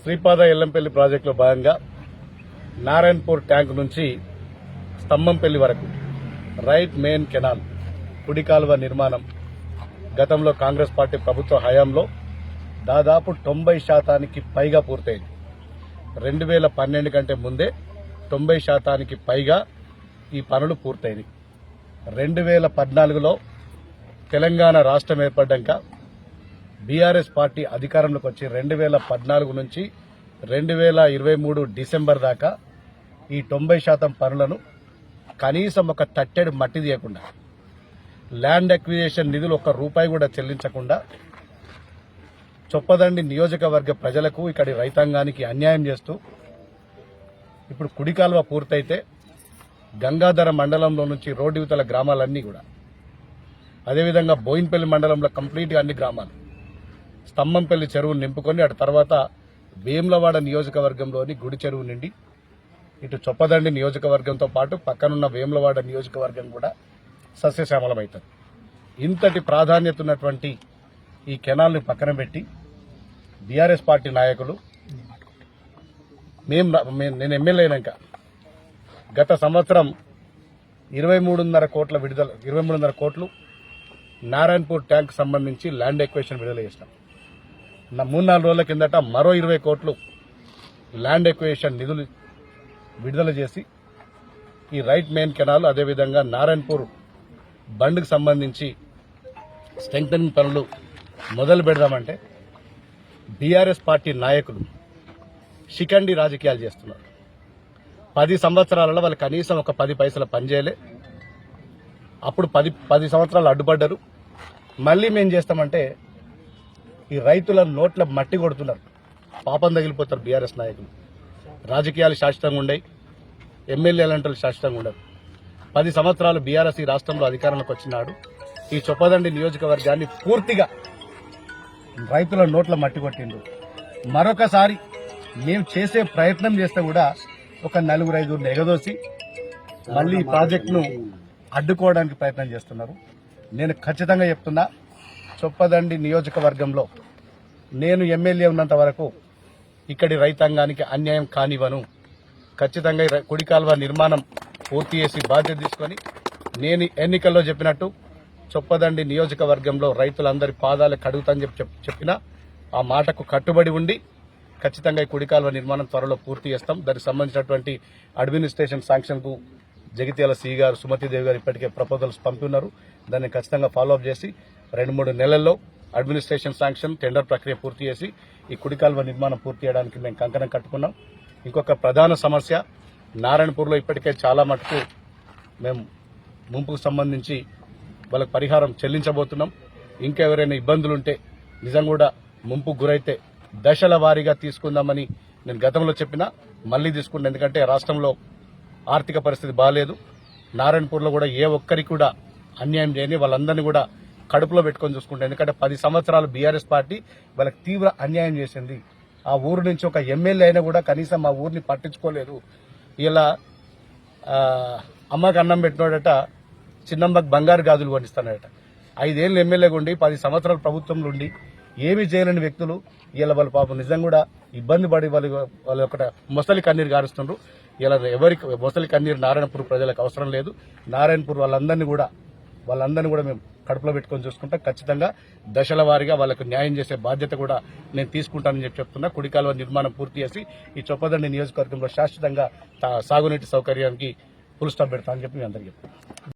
శ్రీపాద ఎల్లంపల్లి ప్రాజెక్టులో భాగంగా నారాయణపూర్ ట్యాంక్ నుంచి స్తంభంపల్లి వరకు రైట్ మెయిన్ కెనాల్ కుడి కాలువ నిర్మాణం గతంలో కాంగ్రెస్ పార్టీ ప్రభుత్వ హయాంలో దాదాపు 90% పైగా పూర్తయింది. 2012 కంటే ముందే 90% పైగా ఈ పనులు పూర్తయింది. 2014లో తెలంగాణ రాష్ట్రం ఏర్పడ్డాక బీఆర్ఎస్ పార్టీ అధికారంలోకి వచ్చి 2014 నుంచి 2023 డిసెంబర్ దాకా ఈ 90% పనులను కనీసం ఒక తట్టెడు మట్టి తీయకుండా, ల్యాండ్ అక్విజిషన్ నిధులు ఒక్క రూపాయి కూడా చెల్లించకుండా చొప్పదండి నియోజకవర్గ ప్రజలకు, ఇక్కడి రైతాంగానికి అన్యాయం చేస్తూ ఇప్పుడు కుడి కాలువ పూర్తయితే గంగాధర మండలంలో నుంచి రోడ్డు ఇవతల గ్రామాలన్నీ కూడా, అదేవిధంగా బోయిన్పల్లి మండలంలో కంప్లీట్గా అన్ని గ్రామాలు స్తంభంపల్లి చెరువును నింపుకొని అటు తర్వాత వేములవాడ నియోజకవర్గంలోని గుడి చెరువు నుండి ఇటు చొప్పదండి నియోజకవర్గంతో పాటు పక్కనున్న వేములవాడ నియోజకవర్గం కూడా సస్యశ్యామలమవుతుంది. ఇంతటి ప్రాధాన్యత ఉన్నటువంటి ఈ కెనాల్ని పక్కన పెట్టి బీఆర్ఎస్ పార్టీ నాయకులు నేను ఎమ్మెల్యే అయినాక గత సంవత్సరం 23.5 కోట్లు నారాయణపూర్ ట్యాంక్ సంబంధించి ల్యాండ్ ఎక్విజిషన్ విడుదల చేసినాం. 3-4 రోజుల కిందట మరో 20 కోట్లు ల్యాండ్ ఎక్విజిషన్ నిధులు విడుదల చేసి ఈ రైట్ మెయిన్ కెనాల్ అదేవిధంగా నారాయణపూర్ బండ్కు సంబంధించి స్ట్రెంగ్తనింగ్ పనులు మొదలు పెడదామంటే బీఆర్ఎస్ పార్టీ నాయకులు శిఖండి రాజకీయాలు చేస్తున్నారు. 10 సంవత్సరాలలో వాళ్ళు కనీసం ఒక 10 పైసల పని చేయలే. అప్పుడు 10 సంవత్సరాలు అడ్డుపడ్డారు. మళ్ళీ మేం చేస్తామంటే ఈ రైతుల నోట్ల మట్టి కొడుతున్నారు. పాపం తగిలిపోతారు బీఆర్ఎస్ నాయకులు. రాజకీయాలు శాశ్వతంగా ఉండయి, ఎమ్మెల్యేలంటూ శాశ్వతంగా ఉండరు. 10 సంవత్సరాలు బీఆర్ఎస్ ఈ రాష్ట్రంలో అధికారంలోకి వచ్చినాడు ఈ చొప్పదండి నియోజకవర్గాన్ని పూర్తిగా రైతుల నోట్ల మట్టి కొట్టిండు. మరొకసారి మేము చేసే ప్రయత్నం చేస్తే కూడా ఒక 4-5 ఎగదోసి మళ్ళీ ఈ ప్రాజెక్టును అడ్డుకోవడానికి ప్రయత్నం చేస్తున్నారు. నేను ఖచ్చితంగా చెప్తున్నా, చొప్పదండి నియోజకవర్గంలో నేను ఎమ్మెల్యే ఉన్నంత వరకు ఇక్కడి రైతాంగానికి అన్యాయం కానివ్వను. ఖచ్చితంగా కుడి కాలువ నిర్మాణం పూర్తి చేసి బాధ్యత తీసుకొని నేను ఎన్నికల్లో చెప్పినట్టు చొప్పదండి నియోజకవర్గంలో రైతులందరి పాదాలు కడుగుతాని చెప్పిన ఆ మాటకు కట్టుబడి ఉండి ఖచ్చితంగా ఈ కుడి కాలువ నిర్మాణం త్వరలో పూర్తి చేస్తాం. దానికి సంబంధించినటువంటి అడ్మినిస్ట్రేషన్ శాంక్షన్కు జగిత్యాల సి గారు, సుమతిదేవి గారు ఇప్పటికే ప్రపోజల్స్ పంపి ఉన్నారు. దాన్ని ఖచ్చితంగా ఫాలోఅప్ చేసి 2-3 నెలల్లో అడ్మినిస్ట్రేషన్ శాంక్షన్ టెండర్ ప్రక్రియ పూర్తి చేసి ఈ కుడి కాలువ నిర్మాణం పూర్తి చేయడానికి మేము కంకణం కట్టుకున్నాం. ఇంకొక ప్రధాన సమస్య నారాయణపూర్లో ఇప్పటికే చాలా మటుకు మేము ముంపుకు సంబంధించి వాళ్ళకి పరిహారం చెల్లించబోతున్నాం. ఇంకెవరైనా ఇబ్బందులుంటే నిజంగా కూడా ముంపుకు గురైతే దశల వారీగా తీసుకుందామని నేను గతంలో చెప్పినా మళ్లీ తీసుకుంటాను. ఎందుకంటే రాష్ట్రంలో ఆర్థిక పరిస్థితి బాగాలేదు. నారాయణపూర్లో కూడా ఏ ఒక్కరికి కూడా అన్యాయం చేయని వాళ్ళందరినీ కూడా కడుపులో పెట్టుకొని చూసుకుంటాం. ఎందుకంటే 10 సంవత్సరాలు బీఆర్ఎస్ పార్టీ వాళ్ళకి తీవ్ర అన్యాయం చేసింది. ఆ ఊరు నుంచి ఒక ఎమ్మెల్యే అయినా కూడా కనీసం ఆ ఊరిని పట్టించుకోలేదు. ఇలా అమ్మకి అన్నం పెట్టినోడట చిన్నమ్మకి బంగారు గాజులు కొనిస్తానట. 5 ఏళ్ళు ఎమ్మెల్యేగా ఉండి 10 సంవత్సరాల ప్రభుత్వంలో ఉండి ఏమీ చేయలేని వ్యక్తులు ఇలా వాళ్ళ పాపం నిజంగా కూడా ఇబ్బంది పడి వాళ్ళ ఒక మొసలి కన్నీరు గారుస్తున్నారు. ఇలా ఎవరికి మొసలి కన్నీరు నారాయణపూర్ ప్రజలకు అవసరం లేదు. నారాయణపూర్ వాళ్ళందరినీ కూడా మేము కడుపులో పెట్టుకొని చూసుకుంటాం. ఖచ్చితంగా దశల వారీగా వాళ్ళకు న్యాయం చేసే బాధ్యత కూడా నేను తీసుకుంటానని చెప్తున్నా. కుడి కాలువ నిర్మాణం పూర్తి చేసి ఈ చొప్పదండి నియోజకవర్గంలో శాశ్వతంగా సాగునీటి సౌకర్యానికి ఫుల్ స్టాప్ పెడతానని చెప్పి మీ అందరికీ చెప్తున్నాను.